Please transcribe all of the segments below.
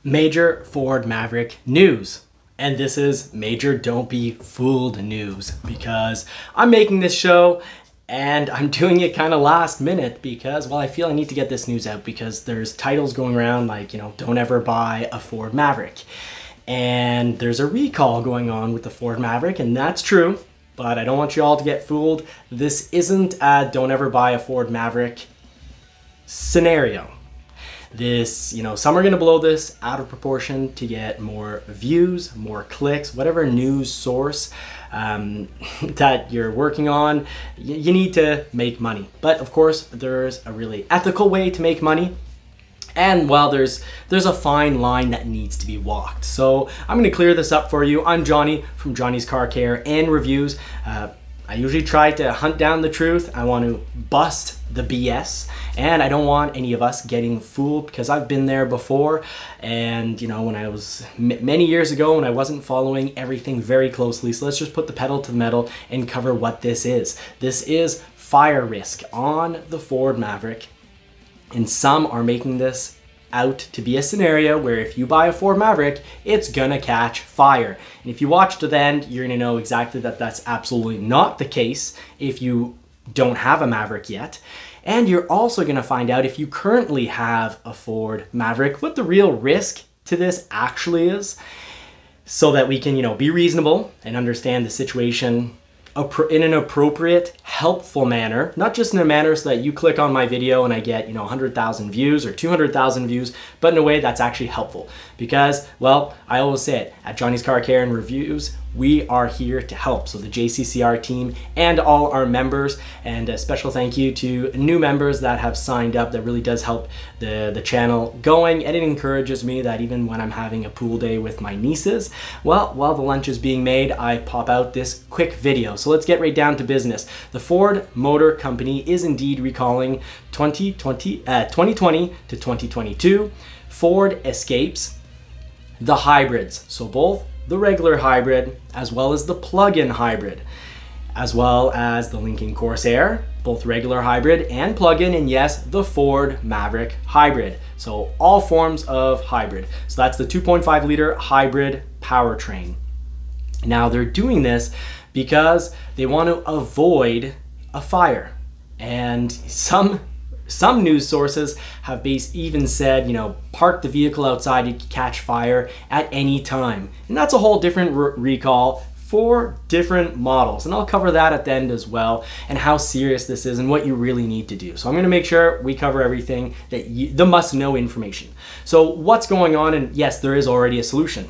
Major Ford Maverick news. And this is major don't be fooled news, because I'm making this show and I'm doing it kind of last minute because, well, I feel I need to get this news out because there's titles going around like, don't ever buy a Ford Maverick. And there's a recall going on with the Ford Maverick, and that's true, but I don't want you all to get fooled. This isn't a don't ever buy a Ford Maverick scenario. This, some are going to blow this out of proportion to get more views, more clicks, whatever news source that you're working on. You need to make money. But of course, there's a really ethical way to make money. And well, there's a fine line that needs to be walked. So I'm going to clear this up for you. I'm Johnny from Johnny's Car Care and Reviews. I usually try to hunt down the truth. I want to bust the BS, and I don't want any of us getting fooled because I've been there before. And when I was many years ago, when I wasn't following everything very closely. So let's just put the pedal to the metal and cover what this is. This is fire risk on the Ford Maverick, and some are making this out to be a scenario where if you buy a Ford Maverick, it's gonna catch fire. And if you watch to the end, you're gonna know exactly that that's absolutely not the case if you don't have a Maverick yet. And you're also gonna find out, if you currently have a Ford Maverick, what the real risk to this actually is, so that we can, be reasonable and understand the situation in an appropriate, helpful manner, not just in a manner so that you click on my video and I get, 100,000 views or 200,000 views, but in a way that's actually helpful. Because, well, I always say it, at Johnny's Car Care and Reviews, we are here to help. So the JCCR team and all our members, and a special thank you to new members that have signed up. That really does help the channel going, and it encourages me that even when I'm having a pool day with my nieces, well, while the lunch is being made, I pop out this quick video. So let's get right down to business. The Ford Motor Company is indeed recalling 2020 to 2022 Ford Escapes, the hybrids, so both the regular hybrid as well as the plug-in hybrid, as well as the Lincoln Corsair, both regular hybrid and plug-in, and yes, the Ford Maverick hybrid. So all forms of hybrid. So that's the 2.5 liter hybrid powertrain. Now they're doing this because they want to avoid a fire. And some news sources have even said, park the vehicle outside, it could catch fire at any time. And that's a whole different recall for different models. And I'll cover that at the end as well, and how serious this is and what you really need to do. So I'm gonna make sure we cover everything, the must-know information. So what's going on? And yes, there is already a solution.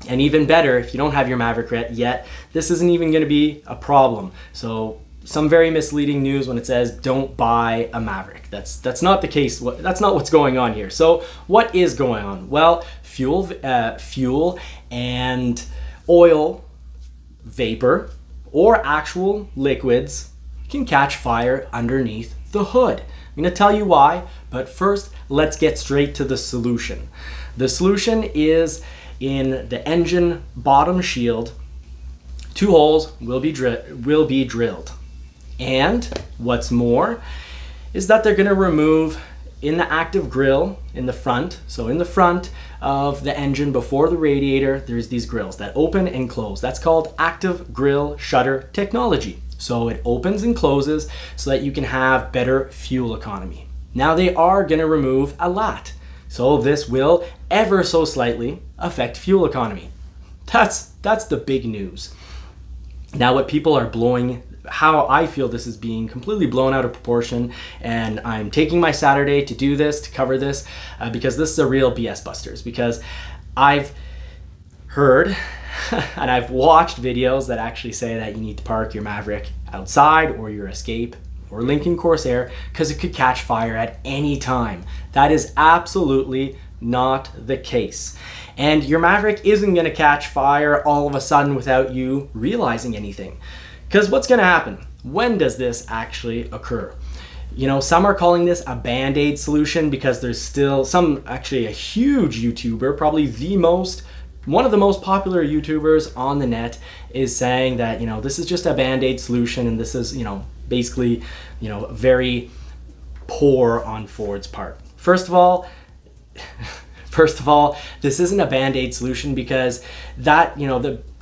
And even better, if you don't have your Maverick yet, this isn't even gonna be a problem. So some very misleading news when it says don't buy a Maverick. That's not the case. That's not what's going on here. So what is going on? Well, fuel and oil vapor or actual liquids can catch fire underneath the hood. I'm going to tell you why, but first let's get straight to the solution. The solution is in the engine bottom shield. 2 holes will be drilled. And what's more is that they're going to remove in the active grill in the front. So in the front of the engine before the radiator, there's these grills that open and close. That's called active grill shutter technology. So it opens and closes so that you can have better fuel economy. Now they are going to remove a lot. So this will ever so slightly affect fuel economy. That's the big news. Now what people are how I feel this is being completely blown out of proportion, and I'm taking my Saturday to do this, to cover this, because this is a real BS busters. Because I've heard and I've watched videos that actually say that you need to park your Maverick outside or your Escape or Lincoln Corsair because it could catch fire at any time. That is absolutely not the case. And your Maverick isn't going to catch fire all of a sudden without you realizing anything. Because what's going to happen? When does this actually occur? Some are calling this a band-aid solution because there's still actually a huge YouTuber, probably one of the most popular YouTubers on the net, is saying that, this is just a band-aid solution, and this is, basically, very poor on Ford's part. First of all, First of all, this isn't a Band-Aid solution because that,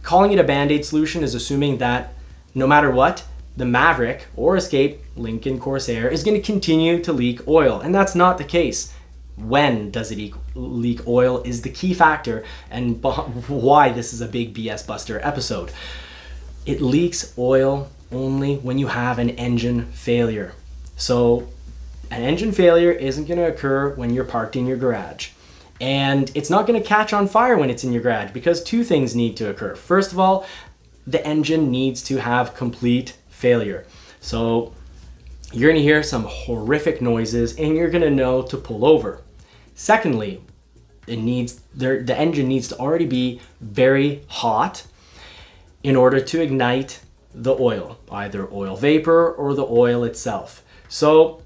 calling it a Band-Aid solution is assuming that no matter what, the Maverick or Escape Lincoln Corsair is going to continue to leak oil. And that's not the case. When does it leak oil is the key factor and why this is a big BS Buster episode. It leaks oil only when you have an engine failure. So an engine failure isn't going to occur when you're parked in your garage. And it's not going to catch on fire when it's in your garage because two things need to occur. First of all, the engine needs to have complete failure. So you're going to hear some horrific noises and you're going to know to pull over. Secondly, the engine needs to already be very hot in order to ignite the oil, either oil vapor or the oil itself. So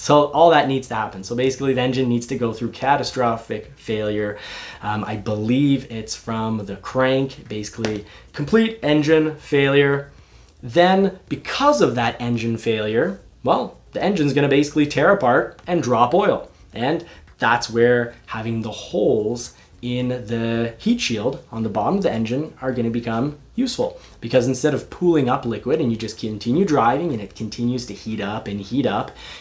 all that needs to happen. So basically the engine needs to go through catastrophic failure. I believe it's from the crank, basically complete engine failure. Then because of that engine failure, well, the engine's gonna basically tear apart and drop oil. And that's where having the holes in the heat shield on the bottom of the engine are gonna become useful, because instead of pooling up liquid and you just continue driving and it continues to heat up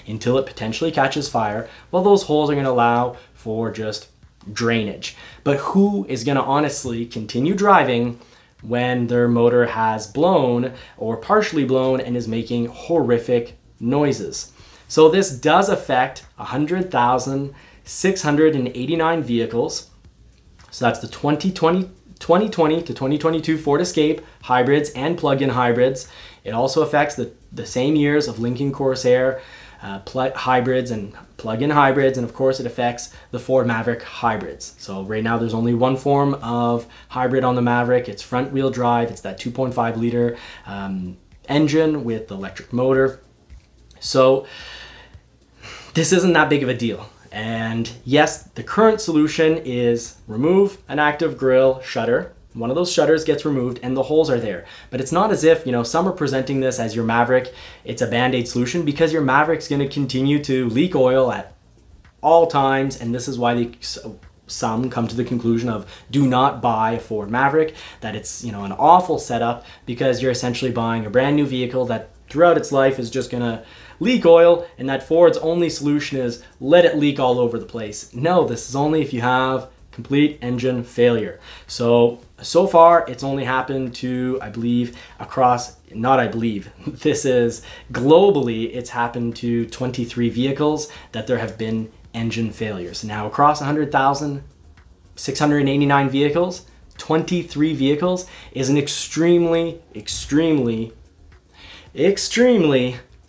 until it potentially catches fire, well, those holes are going to allow for just drainage. But who is going to honestly continue driving when their motor has blown or partially blown and is making horrific noises? So this does affect 100,689 vehicles. So that's the 2020 to 2022 Ford Escape hybrids and plug-in hybrids. It also affects the same years of Lincoln Corsair hybrids and plug-in hybrids, and of course it affects the Ford Maverick hybrids. So right now there's only one form of hybrid on the Maverick. It's front-wheel drive. It's that 2.5 liter engine with the electric motor. So this isn't that big of a deal. And yes, the current solution is remove an active grille shutter. One of those shutters gets removed and the holes are there. But it's not as if, some are presenting this as your Maverick, it's a Band-Aid solution, because your Maverick's going to continue to leak oil at all times. And this is why some come to the conclusion of do not buy a Ford Maverick, that it's, an awful setup because you're essentially buying a brand new vehicle that throughout its life is just going to leak oil, and that Ford's only solution is let it leak all over the place. No, this is only if you have complete engine failure. So far it's only happened to, this is globally, it's happened to 23 vehicles that there have been engine failures. Now across 100,689 vehicles, 23 vehicles is an extremely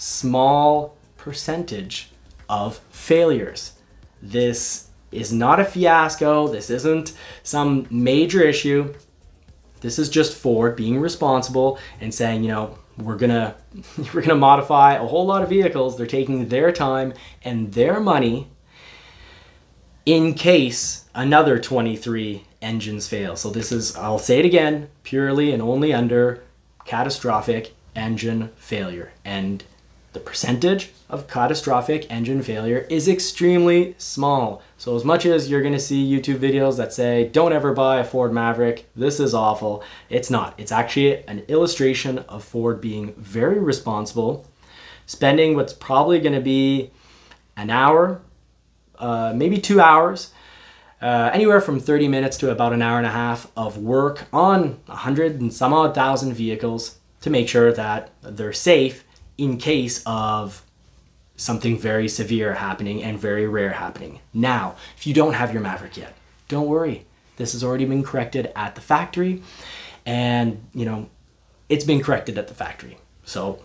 small percentage of failures. This is not a fiasco. This isn't some major issue. This is just Ford being responsible and saying, we're gonna modify a whole lot of vehicles. They're taking their time and their money in case another 23 engines fail. So this is, I'll say it again, purely and only under catastrophic engine failure. And the percentage of catastrophic engine failure is extremely small. So as much as you're going to see YouTube videos that say, don't ever buy a Ford Maverick, this is awful, it's not. It's actually an illustration of Ford being very responsible, spending what's probably going to be an hour, maybe 2 hours, anywhere from 30 minutes to about an hour and a half of work on 100 and some odd thousand vehicles to make sure that they're safe in case of something very severe happening and very rare happening. Now, if you don't have your Maverick yet, don't worry. This has already been corrected at the factory, and it's been corrected at the factory. So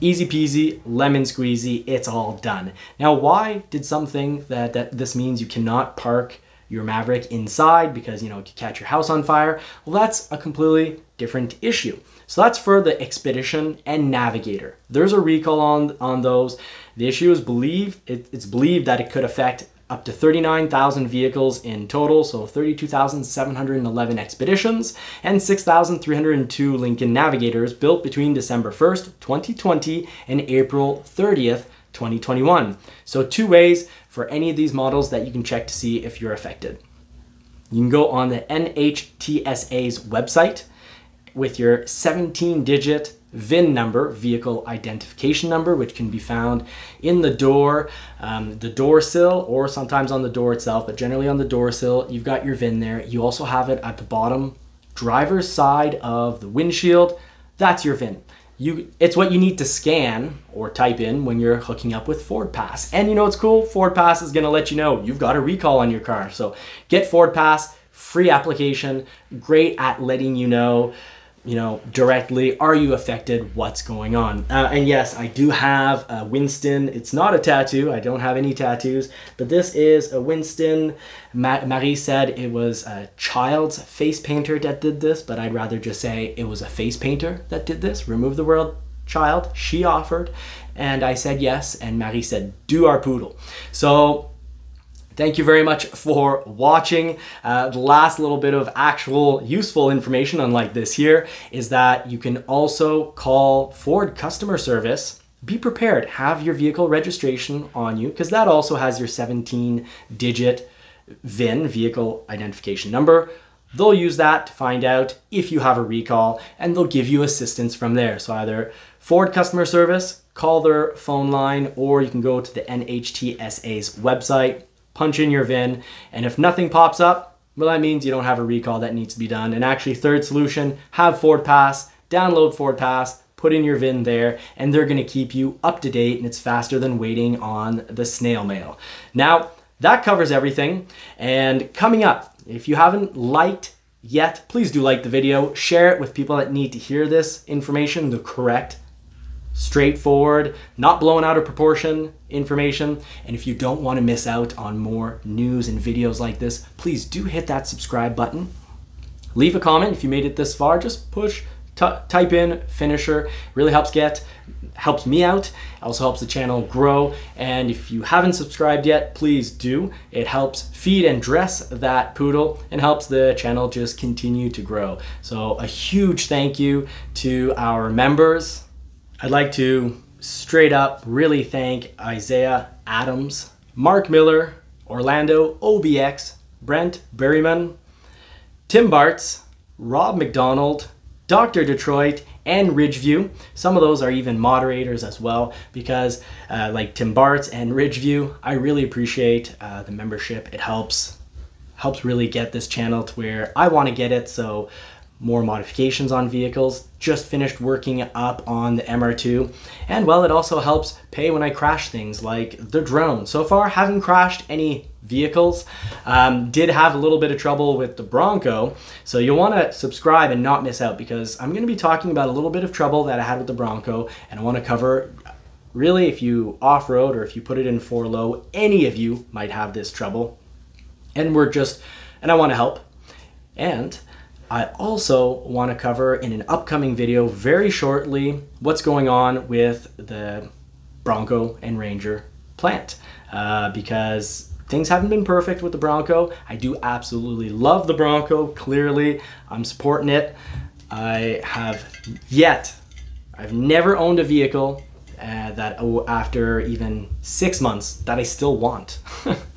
easy peasy, lemon squeezy, it's all done. Now, why did some think that this means you cannot park your Maverick inside because, it could catch your house on fire? Well, that's a completely different issue. So that's for the Expedition and Navigator. There's a recall on those. The issue is it's believed that it could affect up to 39,000 vehicles in total, so 32,711 Expeditions and 6,302 Lincoln Navigators built between December 1st, 2020 and April 30th, 2021. So 2 ways for for any of these models that you can check to see if you're affected. You can go on the NHTSA's website with your 17-digit VIN number, vehicle identification number, which can be found in the door sill, or sometimes on the door itself, but generally on the door sill. You've got your VIN there. You also have it at the bottom driver's side of the windshield. That's your VIN. It's what you need to scan or type in when you're hooking up with FordPass. And you know what's cool? FordPass is gonna let you know you've got a recall on your car. So get FordPass, free application, great at letting you know directly, are you affected, what's going on. And yes, I do have a Winston. It's not a tattoo. I don't have any tattoos, but this is a Winston. Marie said it was a child's face painter that did this, but I'd rather just say it was a face painter that did this. Remove the word child. She offered, and I said yes, and Marie said, do our poodle. So thank you very much for watching. The last little bit of actual useful information, unlike this here, is that you can also call Ford customer service. Be prepared, have your vehicle registration on you, because that also has your 17-digit VIN, vehicle identification number. They'll use that to find out if you have a recall, and they'll give you assistance from there. So either Ford customer service, call their phone line, or you can go to the NHTSA's website, punch in your VIN, and if nothing pops up, well, that means you don't have a recall that needs to be done. And actually, third solution, have FordPass, download FordPass, put in your VIN there, and they're gonna keep you up to date, and it's faster than waiting on the snail mail. Now, that covers everything. And coming up, if you haven't liked yet, please do like the video, share it with people that need to hear this information, the correct, straightforward, not blown out of proportion information. And if you don't want to miss out on more news and videos like this, please do hit that subscribe button. Leave a comment if you made it this far. Just type in finisher. Really helps me out. Also helps the channel grow. And if you haven't subscribed yet, please do. It helps feed and dress that poodle and helps the channel just continue to grow. So a huge thank you to our members. I'd like to straight up really thank Isaiah Adams, Mark Miller, Orlando OBX, Brent Berryman, Tim Bartz, Rob McDonald, Dr. Detroit, and Ridgeview. Some of those are even moderators as well, because like Tim Bartz and Ridgeview, I really appreciate the membership. It helps really get this channel to where I want to get it. So more modifications on vehicles, just finished working up on the MR2, and well, it also helps pay when I crash things like the drone. So far, haven't crashed any vehicles. Did have a little bit of trouble with the Bronco, so you'll want to subscribe and not miss out, because I'm going to be talking about a little bit of trouble that I had with the Bronco, and I want to cover, really, if you off-road or if you put it in 4-low, any of you might have this trouble, and I want to help. And I also want to cover in an upcoming video very shortly what's going on with the Bronco and Ranger plant, because things haven't been perfect with the Bronco. I do absolutely love the Bronco. Clearly, I'm supporting it. I've never owned a vehicle that after even 6 months that I still want.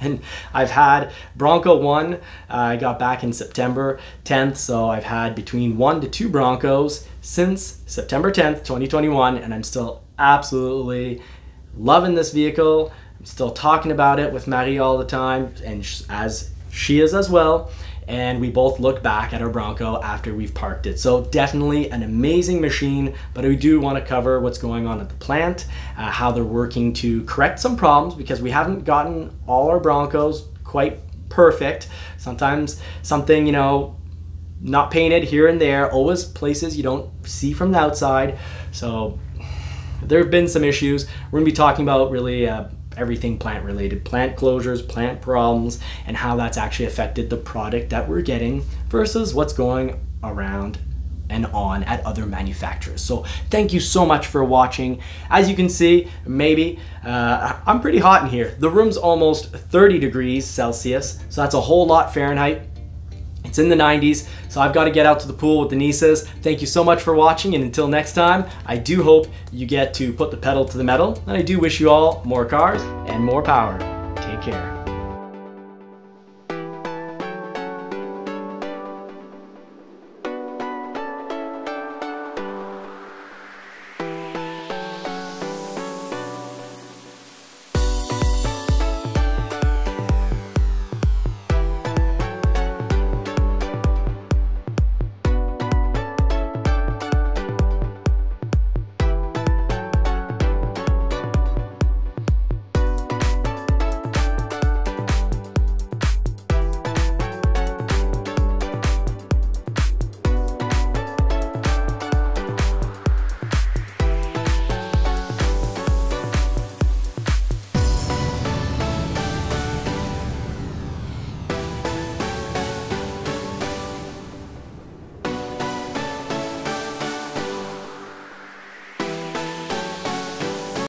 And I've had Bronco 1, I got back in September 10th, so I've had between 1 to 2 Broncos since September 10th, 2021, and I'm still absolutely loving this vehicle. I'm still talking about it with Marie all the time, and as she is as well. And we both look back at our Bronco after we've parked it. So definitely an amazing machine, but we do want to cover what's going on at the plant, how they're working to correct some problems, because we haven't gotten all our Broncos quite perfect. Sometimes something, not painted here and there, always places you don't see from the outside. So there have been some issues. We're going to be talking about really everything plant related, plant closures, plant problems, and how that's actually affected the product that we're getting versus what's going around and on at other manufacturers. So thank you so much for watching. As you can see, maybe I'm pretty hot in here. The room's almost 30 degrees Celsius, so that's a whole lot Fahrenheit. It's in the 90s, so I've got to get out to the pool with the nieces. Thank you so much for watching, and until next time, I do hope you get to put the pedal to the metal, and I do wish you all more cars and more power. Take care. care.